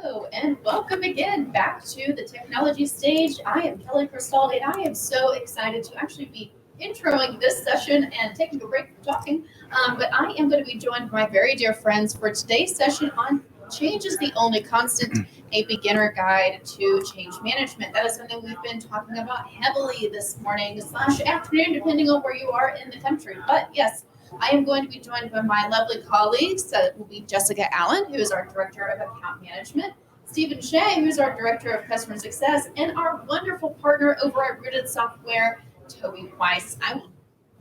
Hello, and welcome again back to the technology stage. I am Kelly Cristaldi, and I am so excited to actually be introing this session and taking a break from talking. But I am going to be joined by my very dear friends for today's session on Change is the Only Constant, a beginner guide to change management. That is something we've been talking about heavily this morning slash afternoon, depending on where you are in the country. But yes, I am going to be joined by my lovely colleagues. That will be Jessica Allen, who is our Director of Account Management, Stephen Shieh, who is our Director of Customer Success, and our wonderful partner over at Rooted Software, Toby Weiss. I would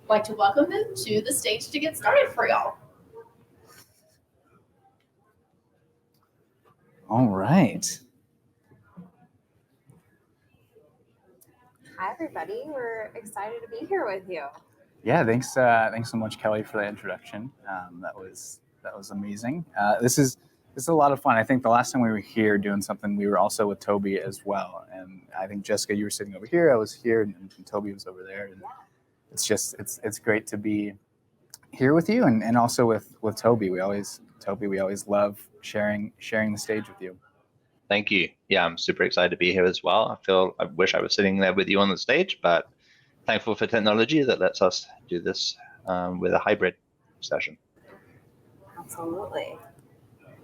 like to welcome them to the stage to get started for y'all. All right. Hi, everybody. We're excited to be here with you. Yeah, thanks so much, Kelly, for the introduction. That was amazing. This is a lot of fun. I think the last time we were here doing something, we were also with Toby as well. And I think, Jessica, you were sitting over here, I was here, and Toby was over there. And Yeah. it's great to be here with you and also with Toby. We always love sharing the stage with you. Thank you. Yeah, I'm super excited to be here as well. I wish I was sitting there with you on the stage, but thankful for technology that lets us do this with a hybrid session. Absolutely.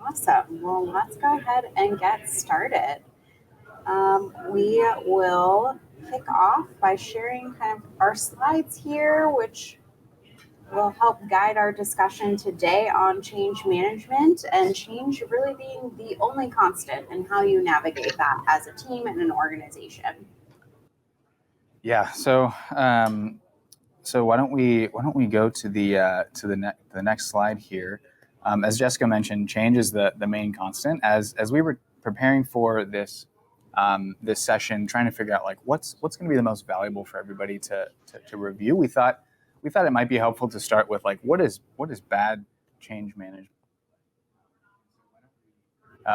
Awesome. Well, let's go ahead and get started. We will kick off by sharing kind of our slides here, which will help guide our discussion today on change management and change really being the only constant and how you navigate that as a team and an organization. Yeah. So why don't we go to the next slide here? As Jessica mentioned, change is the main constant. As we were preparing for this session, trying to figure out like what's going to be the most valuable for everybody to review, we thought it might be helpful to start with like what is bad change management.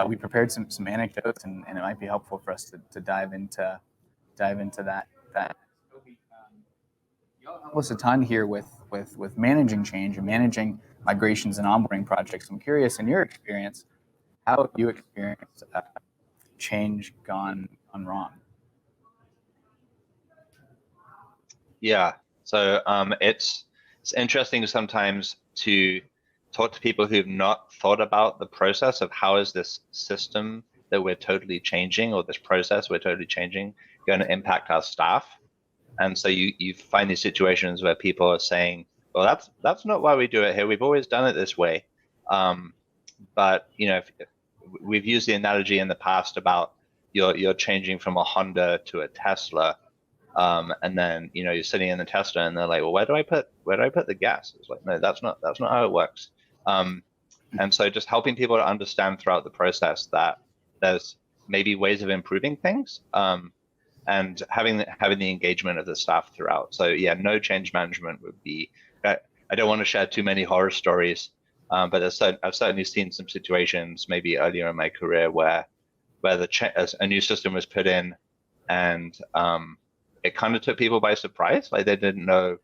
We prepared some anecdotes, and it might be helpful for us to dive into that. You all help us a ton here with managing change and managing migrations and onboarding projects. I'm curious, in your experience, how have you experienced change gone wrong? Yeah. So it's interesting sometimes to talk to people who've not thought about the process of how is this system that we're totally changing, or this process we're totally changing, going to impact our staff. And so you find these situations where people are saying, well, that's not why we do it here. We've always done it this way. But if we've used the analogy in the past about you're changing from a Honda to a Tesla. And then you're sitting in the Tesla, and they're like, well, where do I put the gas? It's like, no, that's not how it works. And so just helping people to understand throughout the process that there's maybe ways of improving things, and having the engagement of the staff throughout. So yeah, no change management would be. I don't want to share too many horror stories, but I've certainly seen some situations maybe earlier in my career where a new system was put in, and it kind of took people by surprise. Like they didn't know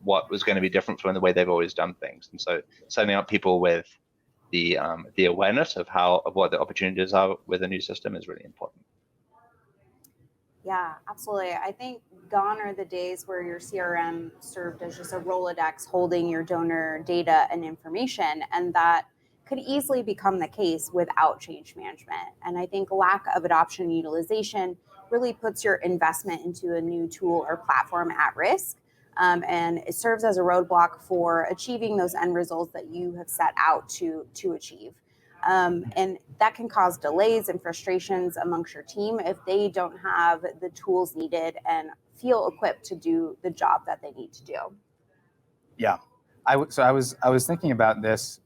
what was going to be different from the way they've always done things. And so setting up people with the awareness of what the opportunities are with a new system is really important. Yeah, absolutely. I think gone are the days where your CRM served as just a Rolodex holding your donor data and information, and that could easily become the case without change management. And I think lack of adoption and utilization really puts your investment into a new tool or platform at risk. And it serves as a roadblock for achieving those end results that you have set out to achieve. And that can cause delays and frustrations amongst your team if they don't have the tools needed and feel equipped to do the job that they need to do. Yeah, I was thinking about this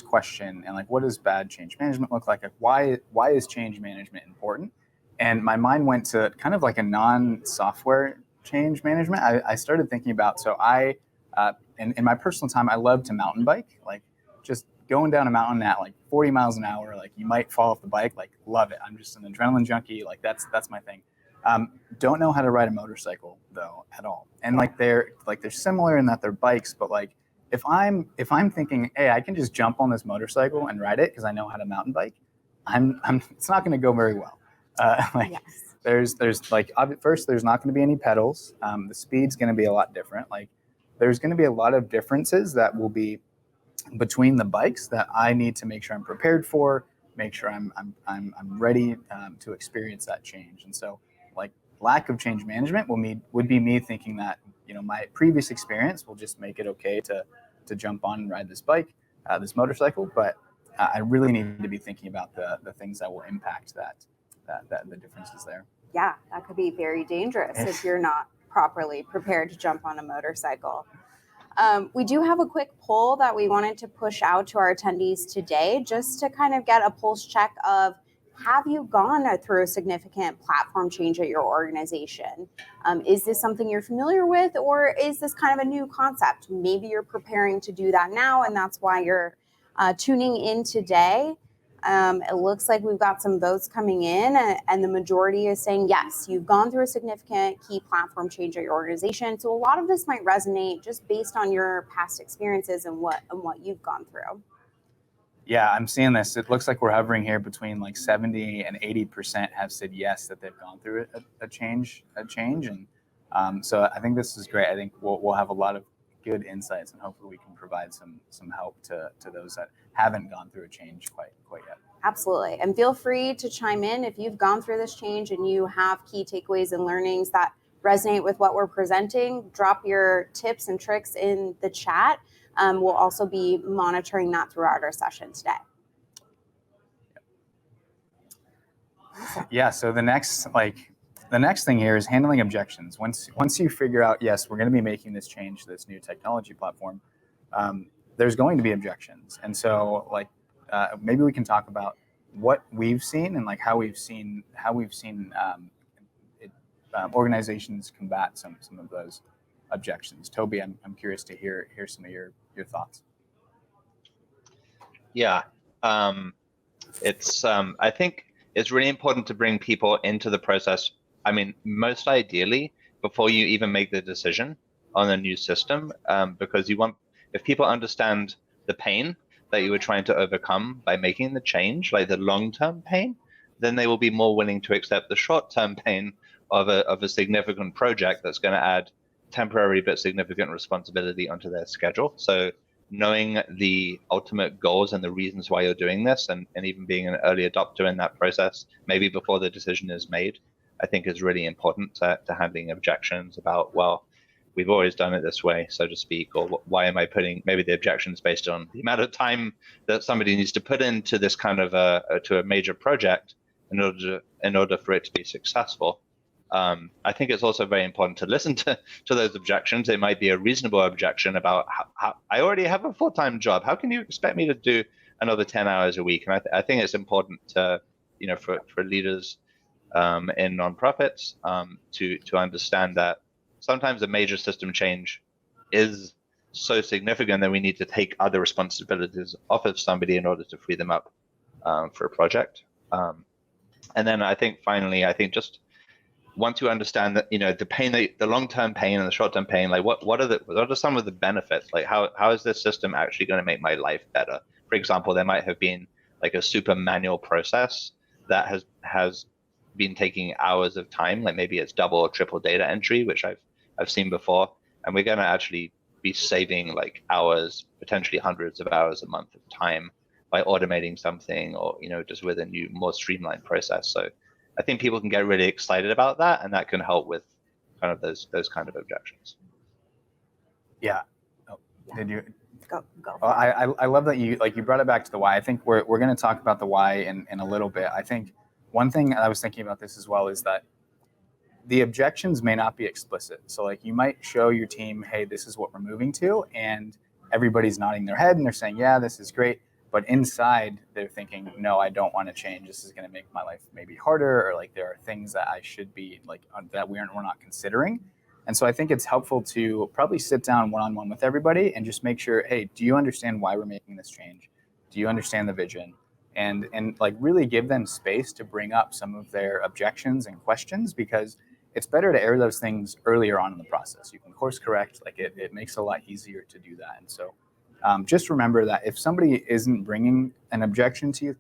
question and like, what does bad change management look like? Why is change management important? And my mind went to kind of like a non-software change management. I started thinking about, so in my personal time, I love to mountain bike, like just going down a mountain at like 40 miles an hour, like you might fall off the bike, like love it. I'm just an adrenaline junkie, like that's my thing. Don't know how to ride a motorcycle though at all. And they're similar in that they're bikes, but like if I'm thinking, hey, I can just jump on this motorcycle and ride it because I know how to mountain bike, it's not going to go very well. Like Yes. there's like first there's not going to be any pedals. The speed's going to be a lot different. Like there's going to be a lot of differences that will be between the bikes that I need to make sure I'm prepared for, make sure I'm ready to experience that change. And so like lack of change management would be me thinking that, you know, my previous experience will just make it okay to jump on and ride this bike, this motorcycle, but I really need to be thinking about the things that will impact that the differences there. Yeah, that could be very dangerous if you're not properly prepared to jump on a motorcycle. We do have a quick poll that we wanted to push out to our attendees today, just to kind of get a pulse check of, have you gone through a significant platform change at your organization? Is this something you're familiar with, or is this kind of a new concept? Maybe you're preparing to do that now, and that's why you're tuning in today. It looks like we've got some votes coming in, and the majority is saying yes, you've gone through a significant key platform change at your organization. So a lot of this might resonate just based on your past experiences and what you've gone through. Yeah, I'm seeing this. It looks like we're hovering here between like 70 and 80% have said yes, that they've gone through a change. And so I think this is great. I think we'll have a lot of good insights, and hopefully we can provide some help to those that haven't gone through a change quite yet. Absolutely. And feel free to chime in if you've gone through this change and you have key takeaways and learnings that resonate with what we're presenting. Drop your tips and tricks in the chat. We'll also be monitoring that throughout our session today. Yeah, so the next thing here is handling objections. Once you figure out, yes, we're going to be making this change to this new technology platform, there's going to be objections. And so like maybe we can talk about what we've seen and like how we've seen organizations combat some of those objections. Toby, I'm curious to hear some of your thoughts. Yeah, it's I think it's really important to bring people into the process. I mean, most ideally before you even make the decision on a new system, because if people understand the pain that you were trying to overcome by making the change, like the long-term pain, then they will be more willing to accept the short-term pain of a significant project that's going to add temporary but significant responsibility onto their schedule. So knowing the ultimate goals and the reasons why you're doing this, and even being an early adopter in that process, maybe before the decision is made, I think is really important to handling objections about, well, we've always done it this way, so to speak, or why am I putting, maybe the objections based on the amount of time that somebody needs to put into this kind of to a major project in order for it to be successful. I think it's also very important to listen to those objections. It might be a reasonable objection about how I already have a full-time job. How can you expect me to do another 10 hours a week? And I think it's important to, for leaders in nonprofits to understand that sometimes a major system change is so significant that we need to take other responsibilities off of somebody in order to free them up for a project. And then I think finally, just once you understand that, the pain, the long-term pain and the short-term pain, like what are some of the benefits? Like how is this system actually going to make my life better? For example, there might have been like a super manual process that has been taking hours of time, like maybe it's double or triple data entry, which I've seen before, and we're going to actually be saving like hours, potentially hundreds of hours a month of time by automating something, or just with a new, more streamlined process. So I think people can get really excited about that, and that can help with kind of those kind of objections. Yeah. Oh, did you go? I love that you brought it back to the why. I think we're going to talk about the why in a little bit. I think one thing I was thinking about this as well is that the objections may not be explicit. So like you might show your team, hey, this is what we're moving to, and everybody's nodding their head and they're saying, yeah, this is great. But inside they're thinking, no, I don't want to change. This is going to make my life maybe harder, or like there are things that I should be like that we're not considering. And so I think it's helpful to probably sit down one-on-one with everybody and just make sure, hey, do you understand why we're making this change? Do you understand the vision? And like really give them space to bring up some of their objections and questions, because it's better to air those things earlier on in the process. You can course correct, like it makes it a lot easier to do that. And so just remember that if somebody isn't bringing an objection to you,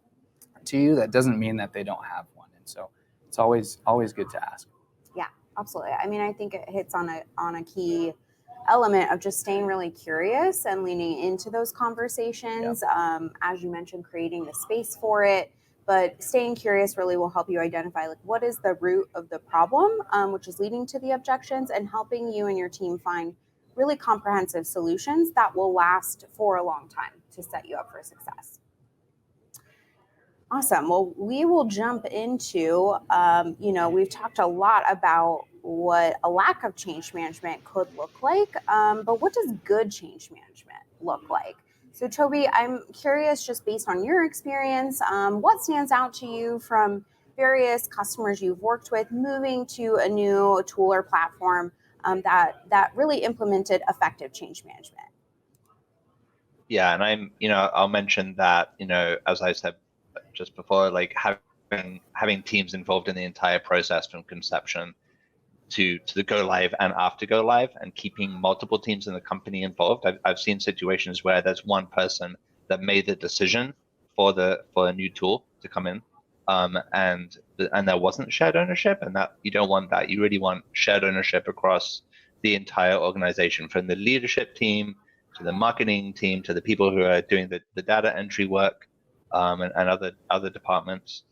to you, that doesn't mean that they don't have one. And so it's always good to ask. Yeah, absolutely. I mean, I think it hits on a key element of just staying really curious and leaning into those conversations. As you mentioned, creating the space for it, but staying curious really will help you identify like what is the root of the problem, which is leading to the objections, and helping you and your team find really comprehensive solutions that will last for a long time to set you up for success. Awesome. Well, we will jump into, we've talked a lot about what a lack of change management could look like, but what does good change management look like? So, Toby, I'm curious, just based on your experience, what stands out to you from various customers you've worked with moving to a new tool or platform that really implemented effective change management? Yeah, and I'll mention that, as I said just before, like having teams involved in the entire process from conception to the go live and after go live, and keeping multiple teams in the company involved. I've seen situations where there's one person that made the decision for a new tool to come in, and there wasn't shared ownership, and that you don't want that. You really want shared ownership across the entire organization, from the leadership team to the marketing team to the people who are doing the data entry work, and other departments.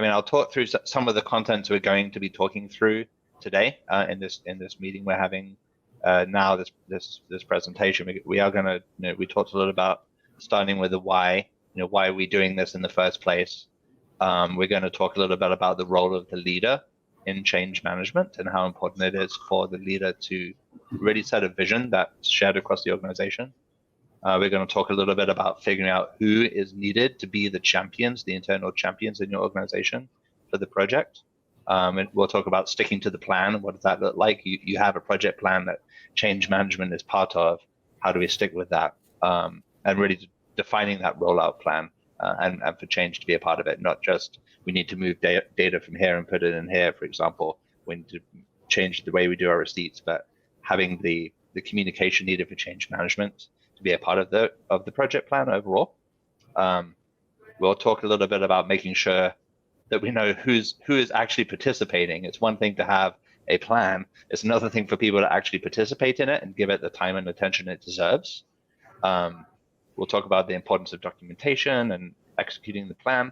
I'll talk through some of the contents we're going to be talking through today in this meeting we're having now. This presentation, we are going to we talked a little about starting with the why. Why are we doing this in the first place? We're going to talk a little bit about the role of the leader in change management and how important it is for the leader to really set a vision that's shared across the organization. We're going to talk a little bit about figuring out who is needed to be the champions, the internal champions in your organization for the project. And we'll talk about sticking to the plan. What does that look like? You have a project plan that change management is part of. How do we stick with that? And really defining that rollout plan, and for change to be a part of it, not just we need to move data from here and put it in here, for example. We need to change the way we do our receipts, but having the communication needed for change management to be a part of the project plan overall. We'll talk a little bit about making sure that we know who is actually participating. It's one thing to have a plan. It's another thing for people to actually participate in it and give it the time and attention it deserves. We'll talk about the importance of documentation and executing the plan.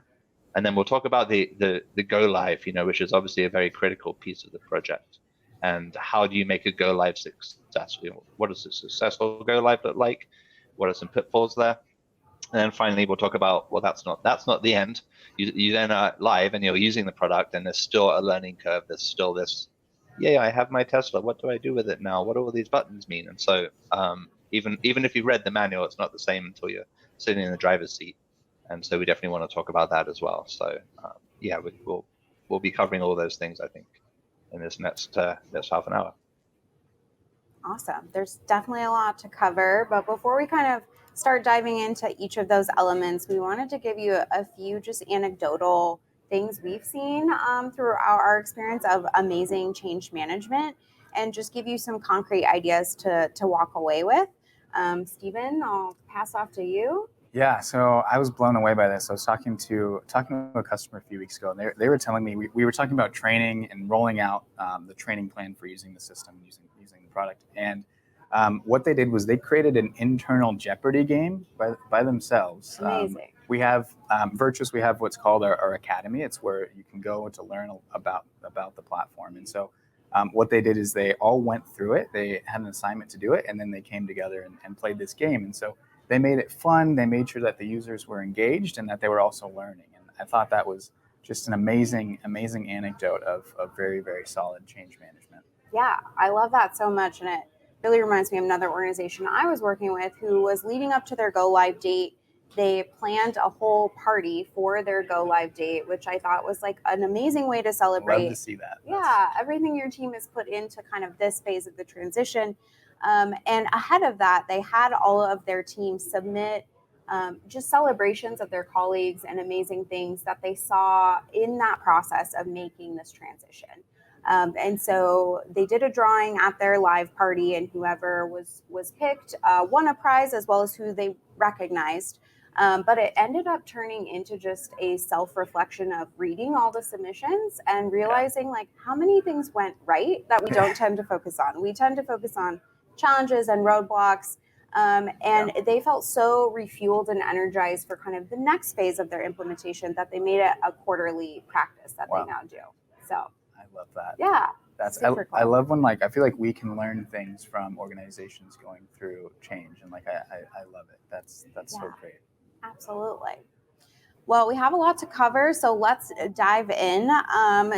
And then we'll talk about the go live, which is obviously a very critical piece of the project. And how do you make a go live successful? What does a successful go live look like? What are some pitfalls there? And then finally, we'll talk about, well, that's not the end. You then are live and you're using the product, and there's still a learning curve. There's still this, I have my Tesla. What do I do with it now? What do all these buttons mean? And so even if you read the manual, it's not the same until you're sitting in the driver's seat. And so we definitely want to talk about that as well. So we'll be covering all those things, I think, in this next half an hour. Awesome. There's definitely a lot to cover, but before we kind of start diving into each of those elements, we wanted to give you a few just anecdotal things we've seen through our experience of amazing change management, and just give you some concrete ideas to walk away with. Stephen, I'll pass off to you. Yeah, so I was blown away by this. I was talking to a customer a few weeks ago, and they were telling me, we were talking about training and rolling out the training plan for using the system, using the product. And what they did was they created an internal Jeopardy game by themselves. Amazing. We have Virtuous. We have what's called our academy. It's where you can go to learn about the platform. And so what they did is they all went through it. They had an assignment to do it, and then they came together and played this game. And so they made it fun. They made sure that the users were engaged and that they were also learning. And I thought that was just an amazing anecdote of very, very solid change management. Yeah, I love that so much. And it really reminds me of another organization I was working with who was leading up to their go live date. They planned a whole party for their go live date, which I thought was like an amazing way to celebrate. Love to see that. Yeah, everything your team has put into kind of this phase of the transition. And ahead of that, they had all of their team submit just celebrations of their colleagues and amazing things that they saw in that process of making this transition. And so they did a drawing at their live party, and whoever was picked won a prize, as well as who they recognized. But it ended up turning into just a self-reflection of reading all the submissions and realizing like how many things went right that we don't tend to focus on. We tend to focus on challenges and roadblocks. And they felt so refueled and energized for kind of the next phase of their implementation that they made it a quarterly practice that they now do. So I love that. Yeah. That's super cool. I love when like I feel like we can learn things from organizations going through change, and like I love it. That's so great. Absolutely. Well, we have a lot to cover, so let's dive in.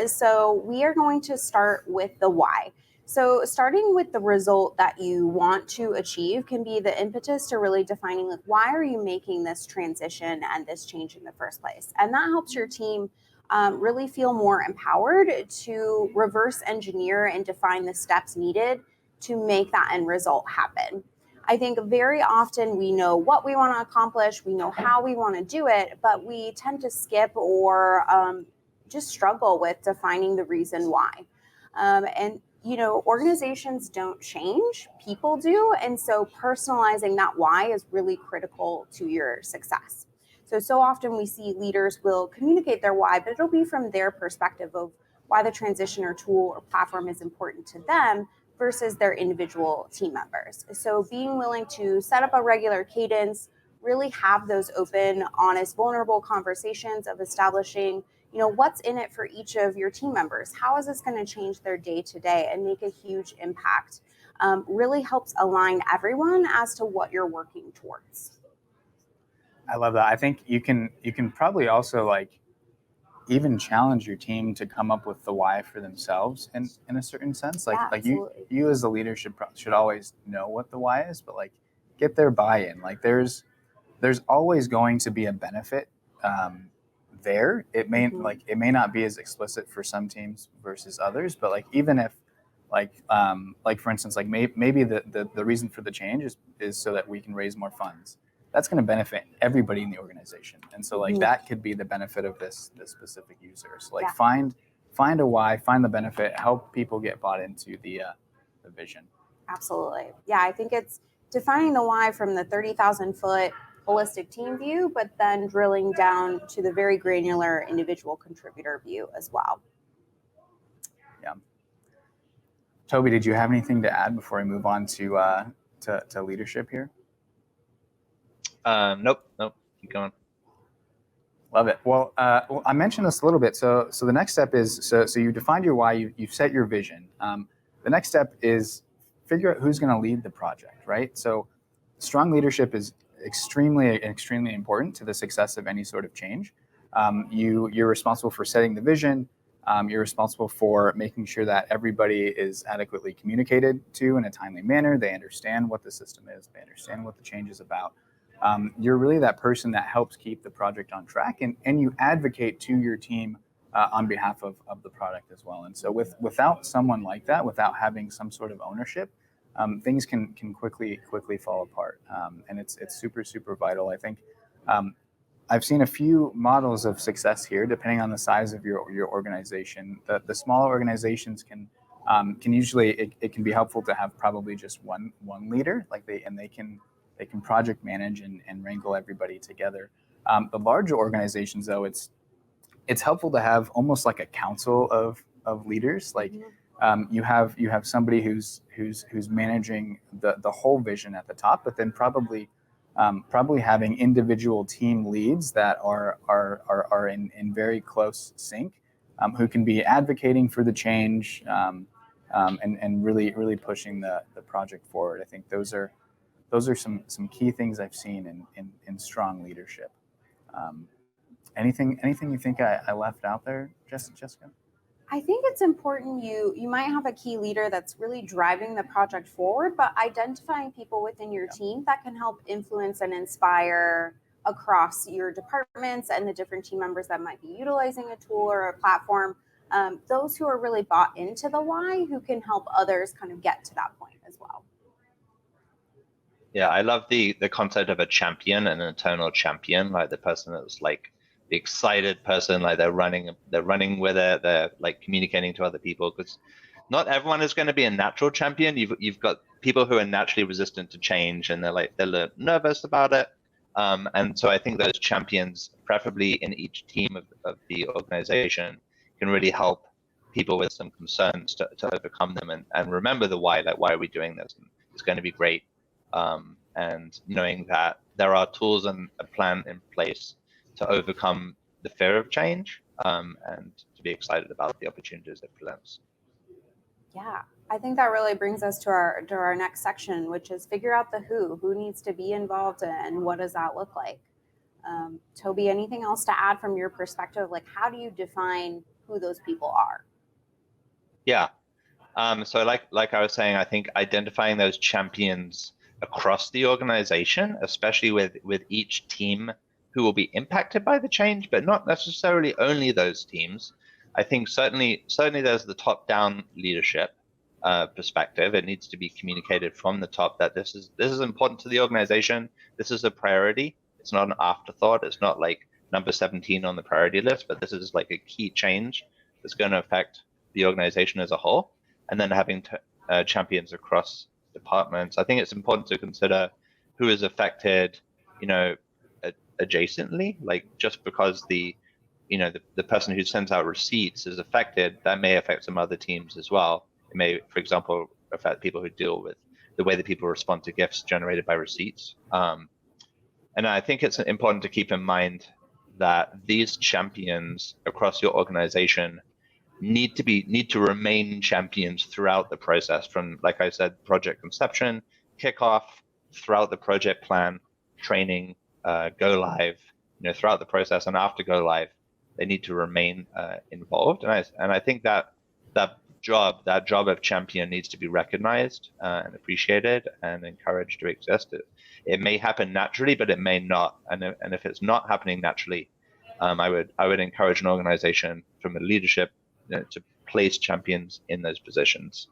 So we are going to start with the why. So starting with the result that you want to achieve can be the impetus to really defining like why are you making this transition and this change in the first place. And that helps your team really feel more empowered to reverse engineer and define the steps needed to make that end result happen. I think very often we know what we want to accomplish, we know how we want to do it, but we tend to skip or just struggle with defining the reason why. And you know, organizations don't change, people do. And so personalizing that why is really critical to your success. So often we see leaders will communicate their why, but it'll be from their perspective of why the transition or tool or platform is important to them versus their individual team members. So being willing to set up a regular cadence, really have those open, honest, vulnerable conversations of establishing, you know, what's in it for each of your team members? How is this going to change their day to day and make a huge impact? Really helps align everyone as to what you're working towards. I love that. I think you can probably also like even challenge your team to come up with the why for themselves in a certain sense. Like you as a leader should always know what the why is, but like get their buy-in. Like there's always going to be a benefit there. It may it may not be as explicit for some teams versus others, but like even if like for instance, like maybe the reason for the change is so that we can raise more funds. That's going to benefit everybody in the organization, and so like that could be the benefit of this specific user. So like find a why, find the benefit, help people get bought into the vision. Absolutely, yeah. I think it's defining the why from the 30,000 foot holistic team view, but then drilling down to the very granular individual contributor view as well. Yeah. Toby, did you have anything to add before we move on to leadership here? Nope. Keep going. Love it. Well, I mentioned this a little bit. So the next step is so you defined your why. You've set your vision. The next step is figure out who's going to lead the project, right? So strong leadership is extremely important to the success of any sort of change. You're responsible for setting the vision. You're responsible for making sure that everybody is adequately communicated to in a timely manner. They understand what the system is. They understand what the change is about. You're really that person that helps keep the project on track, and you advocate to your team on behalf of the product as well. And so without someone like that, without having some sort of ownership, things can quickly fall apart. And it's super vital. I think I've seen a few models of success here, depending on the size of your organization. The smaller organizations can usually it can be helpful to have probably just one leader, they can project manage and wrangle everybody together. The larger organizations, though, it's helpful to have almost like a council of leaders. Like you have somebody who's managing the whole vision at the top, but then probably having individual team leads that are in very close sync, who can be advocating for the change and really pushing the project forward. I think those are some key things I've seen in strong leadership. Anything you think I left out there, Jessica? I think it's important you might have a key leader that's really driving the project forward, but identifying people within your team that can help influence and inspire across your departments and the different team members that might be utilizing a tool or a platform. Those who are really bought into the why, who can help others kind of get to that point as well. Yeah, I love the concept of a champion, an internal champion, like the person that's like the excited person, like they're running with it, they're like communicating to other people, because not everyone is going to be a natural champion. You've got people who are naturally resistant to change, and they're nervous about it. And so I think those champions, preferably in each team of the organization, can really help people with some concerns to overcome them and remember the why, like why are we doing this? And it's going to be great. And knowing that there are tools and a plan in place to overcome the fear of change, and to be excited about the opportunities it presents. Yeah, I think that really brings us to our next section, which is figure out the who. Who needs to be involved and what does that look like? Toby, anything else to add from your perspective? Like, how do you define who those people are? Yeah. So like I was saying, I think identifying those champions across the organization, especially with each team who will be impacted by the change, but not necessarily only those teams. I think certainly there's the top-down leadership perspective. It needs to be communicated from the top that this is important to the organization. This is a priority. It's not an afterthought. It's not like number 17 on the priority list, but this is like a key change that's going to affect the organization as a whole. And then having champions across departments. I think it's important to consider who is affected, adjacently, like just because the person who sends out receipts is affected, that may affect some other teams as well. It may, for example, affect people who deal with the way that people respond to gifts generated by receipts. And I think it's important to keep in mind that these champions across your organization need to remain champions throughout the process, from, like I said, project conception, kickoff, throughout the project plan, training, go live, throughout the process and after go live, they need to remain involved. And I think that job of champion needs to be recognized and appreciated and encouraged to exist. It may happen naturally, but it may not. And if it's not happening naturally, I would encourage an organization from a leadership to place champions in those positions.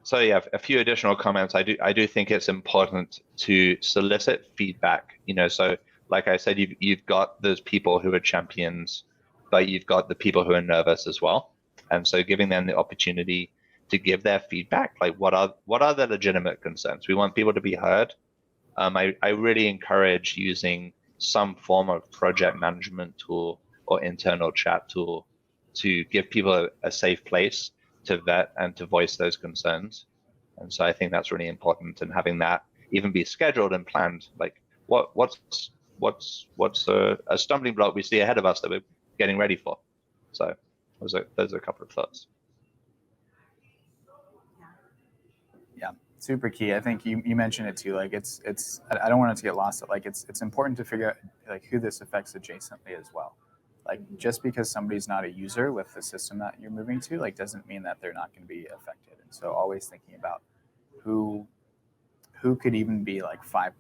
So yeah, a few additional comments. I do think it's important to solicit feedback. So like I said, you've got those people who are champions, but you've got the people who are nervous as well. And so giving them the opportunity to give their feedback, like what are the legitimate concerns? We want people to be heard. I really encourage using some form of project management tool or internal chat tool to give people a safe place to vet and to voice those concerns. And so I think that's really important, and having that even be scheduled and planned, like what's a stumbling block we see ahead of us that we're getting ready for. So those are a couple of thoughts. Yeah, super key. I think you mentioned it too. Like it's I don't want it to get lost. Like it's important to figure out like who this affects adjacently as well. Like just because somebody's not a user with the system that you're moving to, like doesn't mean that they're not going to be affected. And so always thinking about who could even be like 5%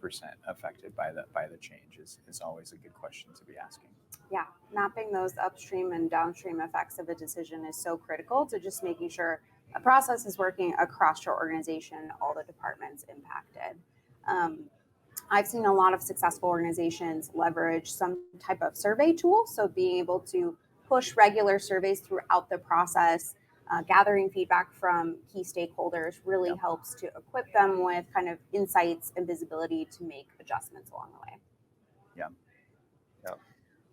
affected by the change is always a good question to be asking. Yeah, mapping those upstream and downstream effects of a decision is so critical to just making sure a process is working across your organization, all the departments impacted. I've seen a lot of successful organizations leverage some type of survey tool. So being able to push regular surveys throughout the process, gathering feedback from key stakeholders really helps to equip them with kind of insights and visibility to make adjustments along the way. Yeah.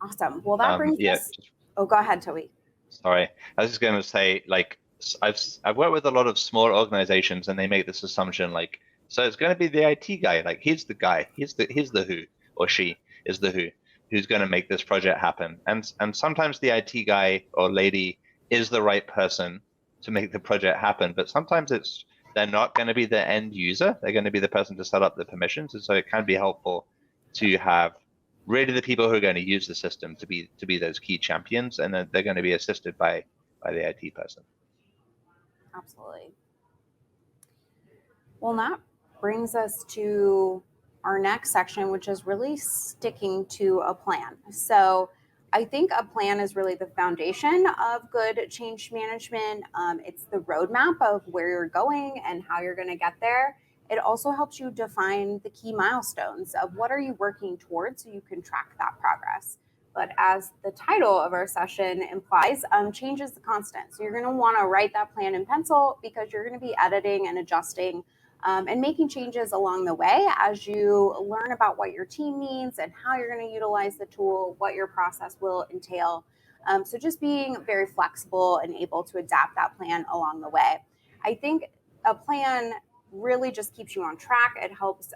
Awesome. Well, that brings us. Oh, go ahead, Toby. Sorry, I was just going to say, like, I've worked with a lot of small organizations, and they make this assumption, like, so it's going to be the IT guy, like he's the guy, he's the who, or she is the who's going to make this project happen. And sometimes the IT guy or lady is the right person to make the project happen, but sometimes they're not going to be the end user. They're going to be the person to set up the permissions, and so it can be helpful to have really the people who are going to use the system to be those key champions, and then they're going to be assisted by the IT person. Absolutely. Well, that brings us to our next section, which is really sticking to a plan. So I think a plan is really the foundation of good change management. It's the roadmap of where you're going and how you're going to get there. It also helps you define the key milestones of what are you working towards so you can track that progress. But as the title of our session implies, change is the constant. So you're going to want to write that plan in pencil because you're going to be editing and adjusting and making changes along the way as you learn about what your team needs and how you're going to utilize the tool, what your process will entail. So just being very flexible and able to adapt that plan along the way. I think a plan really just keeps you on track. It helps,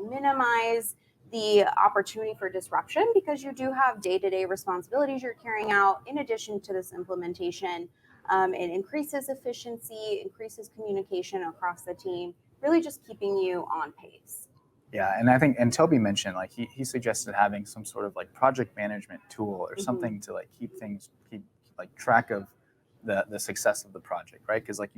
minimize the opportunity for disruption because you do have day-to-day responsibilities you're carrying out in addition to this implementation. It increases efficiency, increases communication across the team, really just keeping you on pace. Yeah, and I think, and Toby mentioned, like he suggested having some sort of like project management tool or something to like keep like track of the success of the project, right? Because like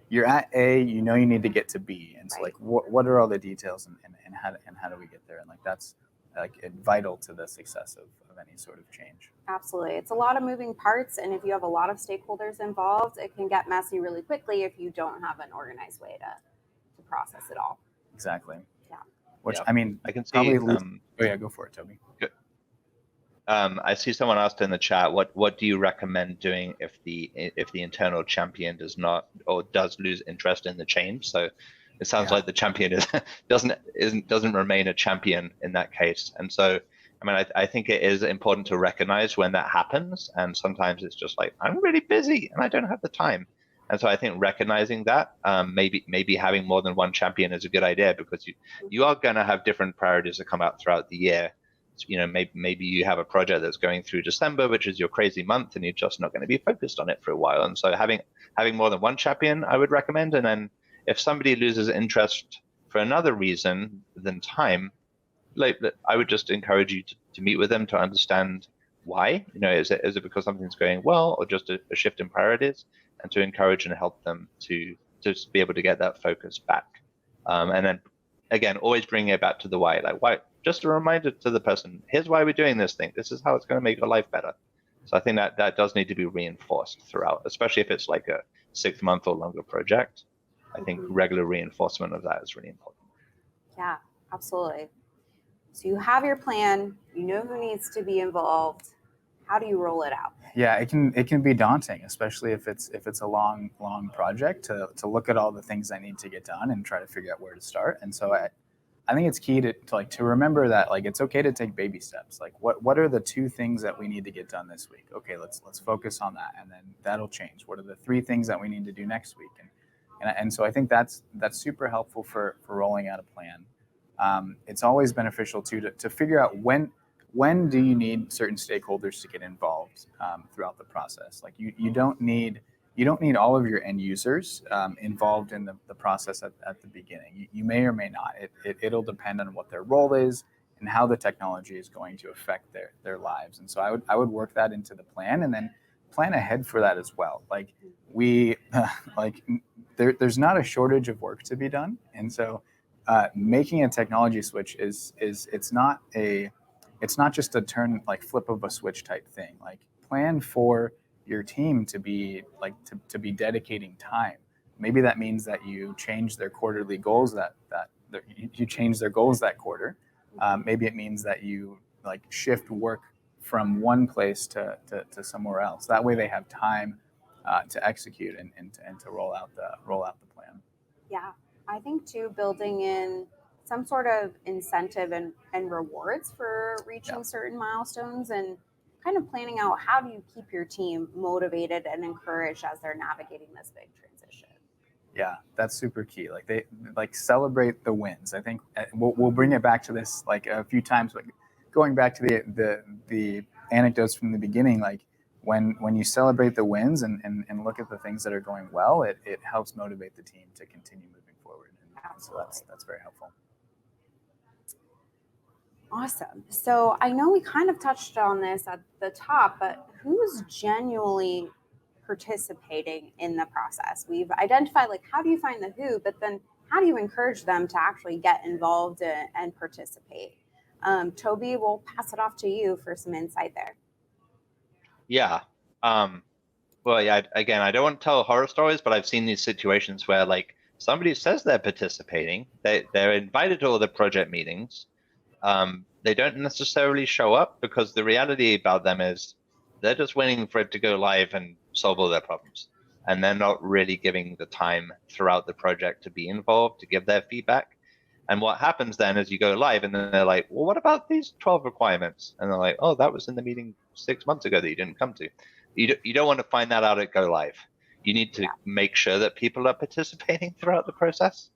you're at A, you need to get to B, and so like what are all the details and how do we get there? And like that's like vital to the success of any sort of change. Absolutely, it's a lot of moving parts, and if you have a lot of stakeholders involved, it can get messy really quickly if you don't have an organized way to process it all. Exactly. Yeah. Which Yeah. I mean, I can see. probably oh yeah, go for it, Toby. Good. I see someone asked in the chat, what do you recommend doing if the internal champion does not or does lose interest in the change? So it sounds like the champion doesn't remain a champion in that case. And so I mean, I think it is important to recognize when that happens. And sometimes it's just like, I'm really busy and I don't have the time. And so I think recognizing that, maybe having more than one champion is a good idea because you are going to have different priorities that come out throughout the year. So, maybe you have a project that's going through December, which is your crazy month, and you're just not going to be focused on it for a while. And so having more than one champion, I would recommend. And then if somebody loses interest for another reason than time, like I would just encourage you to meet with them to understand why. Is it because something's going well or just a shift in priorities? And to encourage and help them to just be able to get that focus back. And then again, always bringing it back to the why. Like why? Just a reminder to the person, here's why we're doing this thing. This is how it's going to make your life better. So I think that does need to be reinforced throughout, especially if it's like a 6 month or longer project. I think regular reinforcement of that is really important. Yeah, absolutely. So you have your plan, you know who needs to be involved. How do you roll it out? Yeah, it can be daunting, especially if it's a long project to look at all the things that need to get done and try to figure out where to start. And so I think it's key to remember that like it's okay to take baby steps. Like what are the 2 things that we need to get done this week? Okay, let's focus on that, and then that'll change. What are the 3 things that we need to do next week? And so I think that's super helpful for rolling out a plan. It's always beneficial too to figure out when do you need certain stakeholders to get involved throughout the process. Like you don't need all of your end users involved in the process at the beginning. You may or may not. It'll depend on what their role is and how the technology is going to affect their lives. And so I would work that into the plan and then plan ahead for that as well. Like there's not a shortage of work to be done. And so making a technology switch it's not just a flip of a switch type thing. Like plan for your team to be to be dedicating time. Maybe that means that you change their quarterly goals you change their goals that quarter. Maybe it means that you shift work from one place to somewhere else. That way they have time to execute and to roll out the plan. Yeah, I think too, building in some sort of incentive and rewards for reaching certain milestones and kind of planning out how do you keep your team motivated and encouraged as they're navigating this big transition. Yeah, that's super key. Like they celebrate the wins. I think we'll bring it back to this a few times, but going back to the anecdotes from the beginning, like when you celebrate the wins and look at the things that are going well, it helps motivate the team to continue moving forward. And so that's very helpful. Awesome. So I know we kind of touched on this at the top, but who's genuinely participating in the process? We've identified how do you find the who, but then how do you encourage them to actually get involved and participate? Toby, we'll pass it off to you for some insight there. Yeah. Well, yeah. Again, I don't want to tell horror stories, but I've seen these situations where somebody says they're participating, they're invited to all the project meetings. They don't necessarily show up because the reality about them is they're just waiting for it to go live and solve all their problems. and they're not really giving the time throughout the project to be involved, to give their feedback. And what happens then is you go live and then they're like, well, what about these 12 requirements? And they're like, oh, that was in the meeting 6 months ago that you didn't come to. You don't want to find that out at go live. You need to make sure that people are participating throughout the process.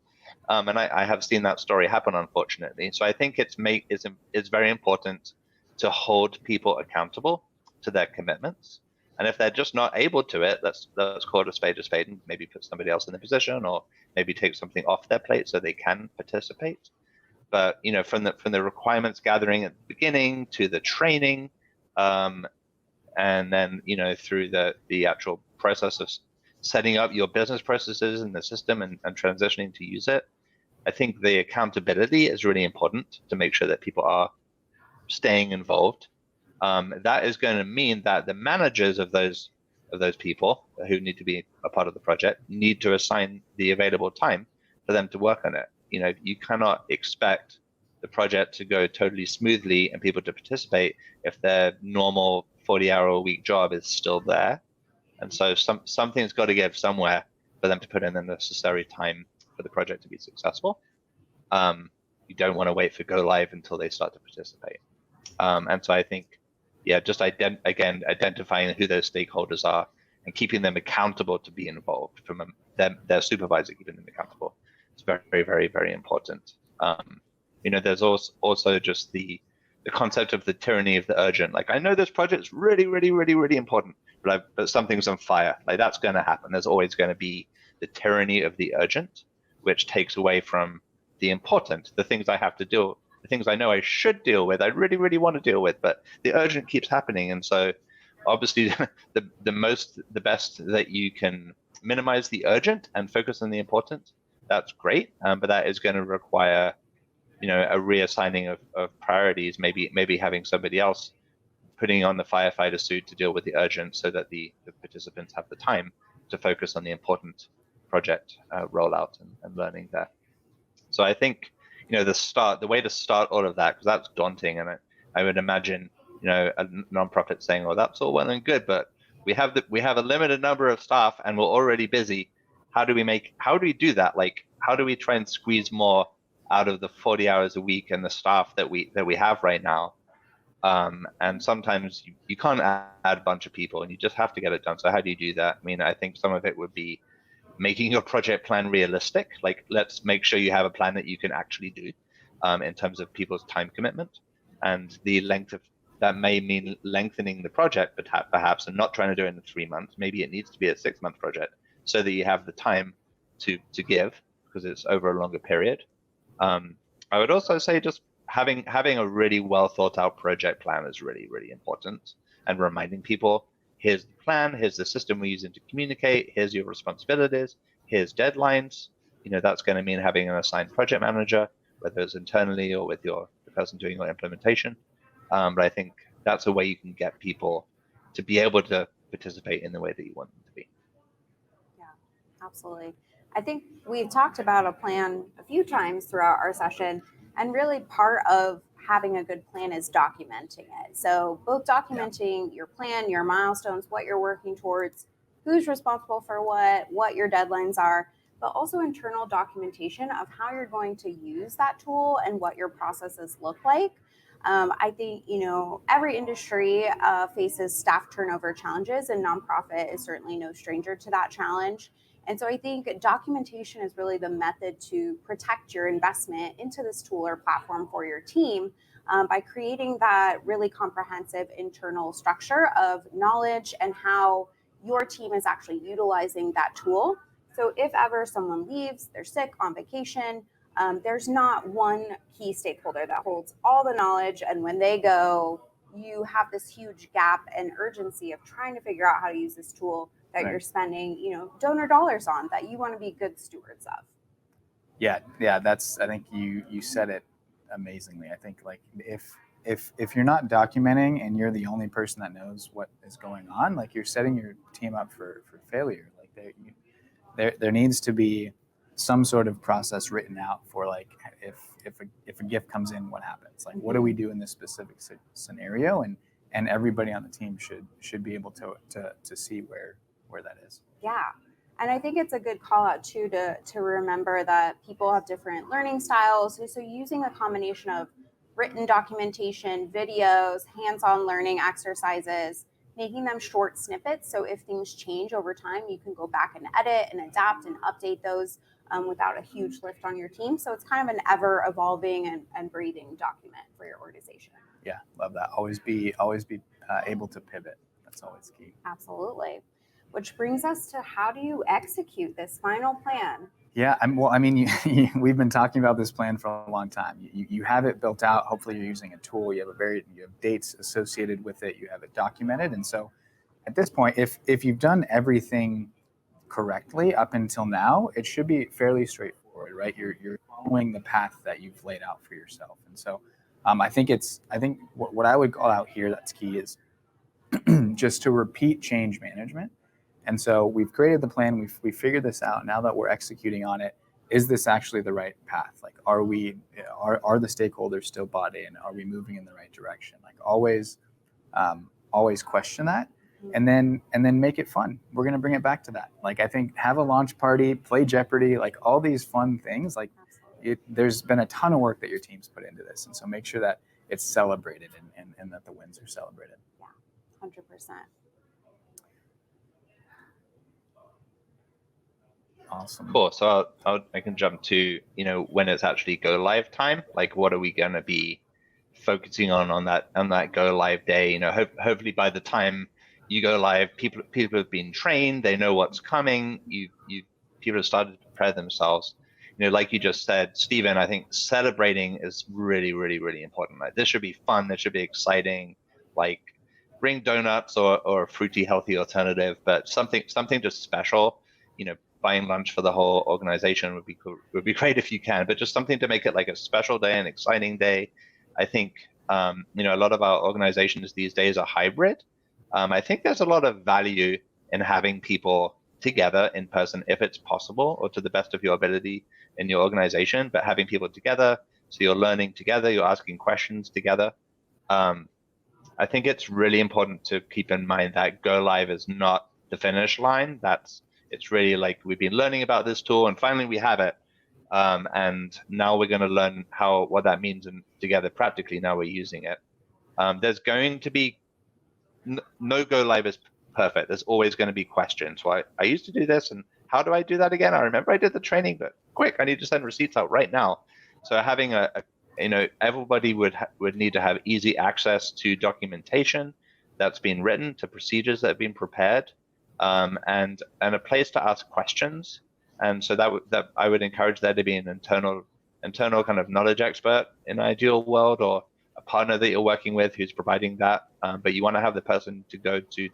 And I have seen that story happen, unfortunately. So I think it's very important to hold people accountable to their commitments. And if they're just not able to it, let's call it a spade and maybe put somebody else in the position, or maybe take something off their plate so they can participate. But from the requirements gathering at the beginning to the training, and then through the actual process of setting up your business processes in the system and transitioning to use it, I think the accountability is really important to make sure that people are staying involved. That is going to mean that the managers of those people who need to be a part of the project need to assign the available time for them to work on it. You cannot expect the project to go totally smoothly and people to participate if their normal 40-hour-a-week job is still there. And so something's got to give somewhere for them to put in the necessary time for the project to be successful. You don't want to wait for go live until they start to participate. And so I think, just identifying who those stakeholders are and keeping them accountable to be involved, from their supervisor keeping them accountable. It's very, very, very important. There's also just the concept of the tyranny of the urgent. Like, I know this project's really, really, really, really important, but something's on fire. Like, that's going to happen. There's always going to be the tyranny of the urgent, which takes away from the important, the things I have to deal, the things I know I should deal with, I really, really want to deal with, but the urgent keeps happening. And so obviously the best that you can minimize the urgent and focus on the important, that's great. But that is going to require, a reassigning of priorities, maybe having somebody else putting on the firefighter suit to deal with the urgent, so that the participants have the time to focus on the important project rollout and learning there. So I think, the way to start all of that, because that's daunting, and I would imagine, a nonprofit saying, "Well, that's all well and good, but we have a limited number of staff and we're already busy. How do we do that? Like, how do we try and squeeze more out of the 40 hours a week and the staff that we have right now?" And sometimes you can't add a bunch of people, and you just have to get it done. So how do you do that? I mean, I think some of it would be making your project plan realistic. Like, let's make sure you have a plan that you can actually do, in terms of people's time commitment, and the length of that may mean lengthening the project, but perhaps, and not trying to do it in 3 months. Maybe it needs to be a 6-month project, so that you have the time to give, because it's over a longer period. I would also say just having a really well thought out project plan is really, really important, and reminding people, here's the plan, here's the system we're using to communicate, here's your responsibilities, here's deadlines. That's going to mean having an assigned project manager, whether it's internally or with the person doing your implementation. But I think that's a way you can get people to be able to participate in the way that you want them to be. Yeah, absolutely. I think we've talked about a plan a few times throughout our session, and really part of having a good plan is documenting it. So both documenting your plan, your milestones, what you're working towards, who's responsible for what your deadlines are, but also internal documentation of how you're going to use that tool and what your processes look like. I think, every industry faces staff turnover challenges, and nonprofit is certainly no stranger to that challenge. And so I think documentation is really the method to protect your investment into this tool or platform for your team, by creating that really comprehensive internal structure of knowledge and how your team is actually utilizing that tool. So if ever someone leaves, they're sick, on vacation, there's not one key stakeholder that holds all the knowledge, and when they go, you have this huge gap and urgency of trying to figure out how to use this tool that Right. you're spending, donor dollars on, that you want to be good stewards of. Yeah, that's, I think you said it amazingly. I think, like, if you're not documenting and you're the only person that knows what is going on, like, you're setting your team up for failure. Like, there needs to be some sort of process written out for, like, if a gift comes in, what happens? Like, what do we do in this specific scenario? And everybody on the team should be able to see where that is. Yeah. And I think it's a good call out too to remember that people have different learning styles. So using a combination of written documentation, videos, hands-on learning exercises, making them short snippets. So if things change over time, you can go back and edit and adapt and update those without a huge lift on your team. So it's kind of an ever evolving and breathing document for your organization. Yeah, love that. Always be able to pivot. That's always key. Absolutely. Which brings us to how do you execute this final plan? Yeah, we've been talking about this plan for a long time. You have it built out. Hopefully, you're using a tool. You have dates associated with it. You have it documented. And so, at this point, if you've done everything correctly up until now, it should be fairly straightforward, right? You're following the path that you've laid out for yourself. And so, I think what I would call out here that's key is just to repeat change management. And so we've created the plan, we've figured this out. Now that we're executing on it, is this actually the right path? Like, are the stakeholders still bought in? Are we moving in the right direction? Like always question that, and then make it fun. We're gonna bring it back to that. Like I think have a launch party, play Jeopardy, like all these fun things. Like there's been a ton of work that your team's put into this, and so make sure that it's celebrated and that the wins are celebrated. Yeah, 100%. Awesome. Cool. So I can jump to, when it's actually go live time, like what are we going to be focusing on that go live day? Hopefully by the time you go live, people have been trained, they know what's coming. People have started to prepare themselves. Like you just said, Stephen, I think celebrating is really, really, really important. Like this should be fun. This should be exciting. Like bring donuts or a fruity, healthy alternative, but something just special. Buying lunch for the whole organization would be great if you can, but just something to make it like a special day, an exciting day. I think a lot of our organizations these days are hybrid. I think there's a lot of value in having people together in person if it's possible, or to the best of your ability in your organization, but having people together so you're learning together, you're asking questions together. I think it's really important to keep in mind that go live is not the finish line. It's really like we've been learning about this tool and finally we have it. And now we're going to learn what that means together practically. Now we're using it. There's going to be no go live is perfect. There's always going to be questions. Well, I used to do this and how do I do that again? I remember I did the training, but quick, I need to send receipts out right now. So having everybody would need to have easy access to documentation that's been written, to procedures that have been prepared. And a place to ask questions, and so that I would encourage there to be an internal kind of knowledge expert in an ideal world, or a partner that you're working with who's providing that. But you want to have the person to go to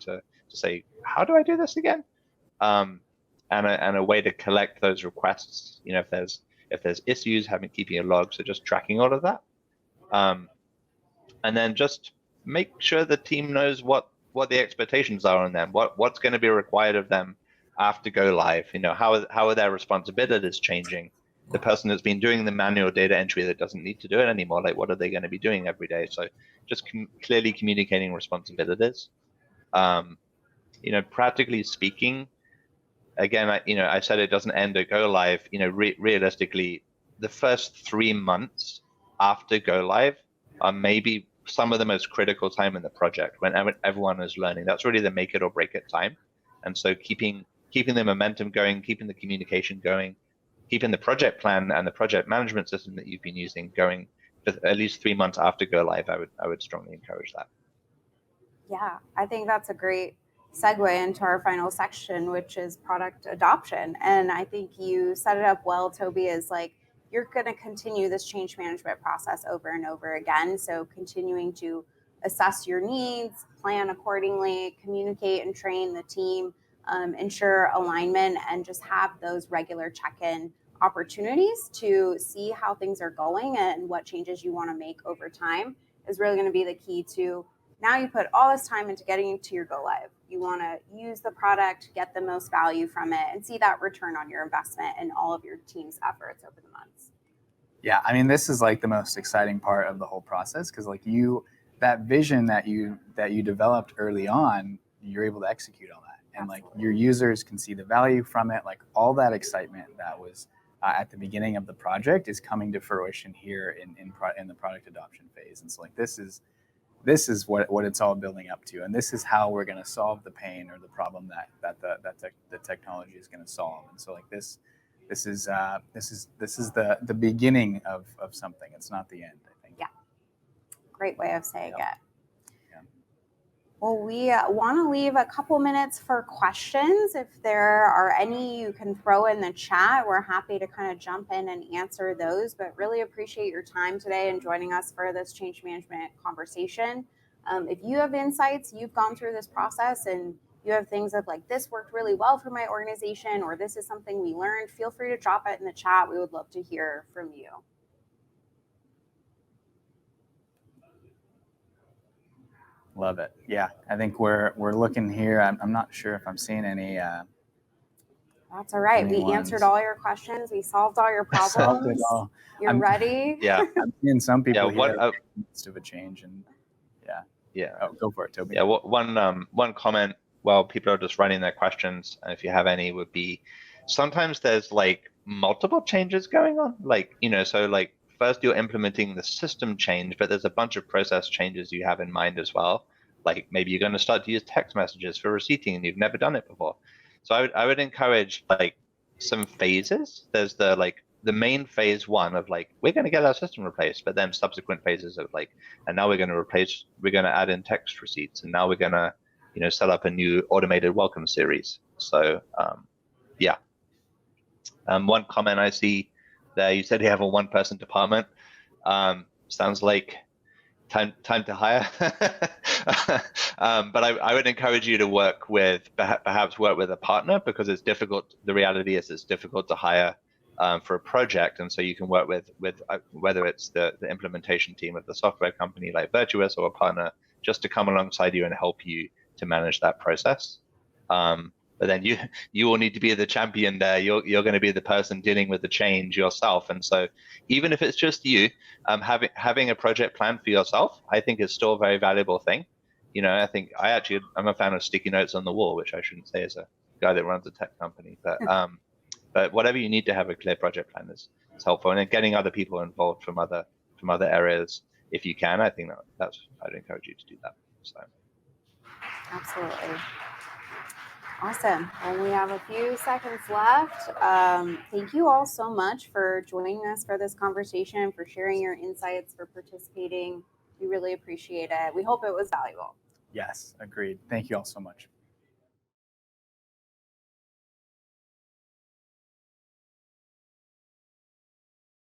say, how do I do this again? And a way to collect those requests. If there's issues, keeping a log, so just tracking all of that, and then just make sure the team knows what the expectations are on them, what's going to be required of them after go live. How are their responsibilities changing? The person that's been doing the manual data entry that doesn't need to do it anymore, like what are they going to be doing every day? So just clearly communicating responsibilities. Practically speaking, again, I said it doesn't end at go live. Realistically, the first 3 months after go live are maybe some of the most critical time in the project when everyone is learning. That's really the make it or break it time. And so keeping the momentum going, keeping the communication going, keeping the project plan and the project management system that you've been using going for at least 3 months after go live, I would strongly encourage that. Yeah, I think that's a great segue into our final section, which is product adoption. And I think you set it up well, Toby, is like, you're going to continue this change management process over and over again. So continuing to assess your needs, plan accordingly, communicate and train the team, ensure alignment, and just have those regular check-in opportunities to see how things are going and what changes you want to make over time is really going to be the key to now you put all this time into getting to your go live. You want to use the product, get the most value from it, and see that return on your investment and all of your team's efforts over the months. Yeah, this is like the most exciting part of the whole process, because like that vision that you developed early on, you're able to execute on that. and like your users can see the value from it. Like all that excitement that was at the beginning of the project is coming to fruition here in the product adoption phase. And so like this is what it's all building up to, and this is how we're going to solve the pain or the problem that the technology is going to solve. And so like this is the beginning of something. It's not the end, I think. Yeah, great way of saying Yeah. it. Well, we want to leave a couple minutes for questions. If there are any, you can throw in the chat. We're happy to kind of jump in and answer those, but really appreciate your time today and joining us for this change management conversation. If you have insights, you've gone through this process and you have things of like, this worked really well for my organization, or this is something we learned, feel free to drop it in the chat. We would love to hear from you. Love it. Yeah, I think we're looking here. I'm not sure if I'm seeing any. That's all right. We Anyone's- answered all your questions. We solved all your Solved it problems. all. You're ready. Yeah. I'm seeing some people Yeah, here in the midst of a change, and Yeah. oh, go for it, Toby. Yeah. One comment while people are just writing their questions, and if you have any, would be sometimes there's like multiple changes going on. Like, so like first you're implementing the system change, but there's a bunch of process changes you have in mind as well. Like maybe you're going to start to use text messages for receipting and you've never done it before. So I would encourage like some phases. There's the main phase one of like, we're going to get our system replaced, but then subsequent phases of like, and now we're going to add in text receipts, and now we're going to, set up a new automated welcome series. So yeah. One comment I see there, you said you have a one-person department. Sounds like time to hire. But I would encourage you to perhaps work with a partner, because it's difficult. The reality is it's difficult to hire for a project, and so you can work with whether it's the implementation team of the software company like Virtuous, or a partner just to come alongside you and help you to manage that process. But then you will need to be the champion there. You're going to be the person dealing with the change yourself. And so even if it's just you, having a project plan for yourself, I think is still a very valuable thing. I think I'm a fan of sticky notes on the wall, which I shouldn't say as a guy that runs a tech company. But whatever you need to have a clear project plan is helpful. And then getting other people involved from other areas, if you can, I think I'd encourage you to do that. So. Absolutely. Awesome. Well, we have a few seconds left. Thank you all so much for joining us for this conversation, for sharing your insights, for participating. We really appreciate it. We hope it was valuable. Yes, agreed. Thank you all so much.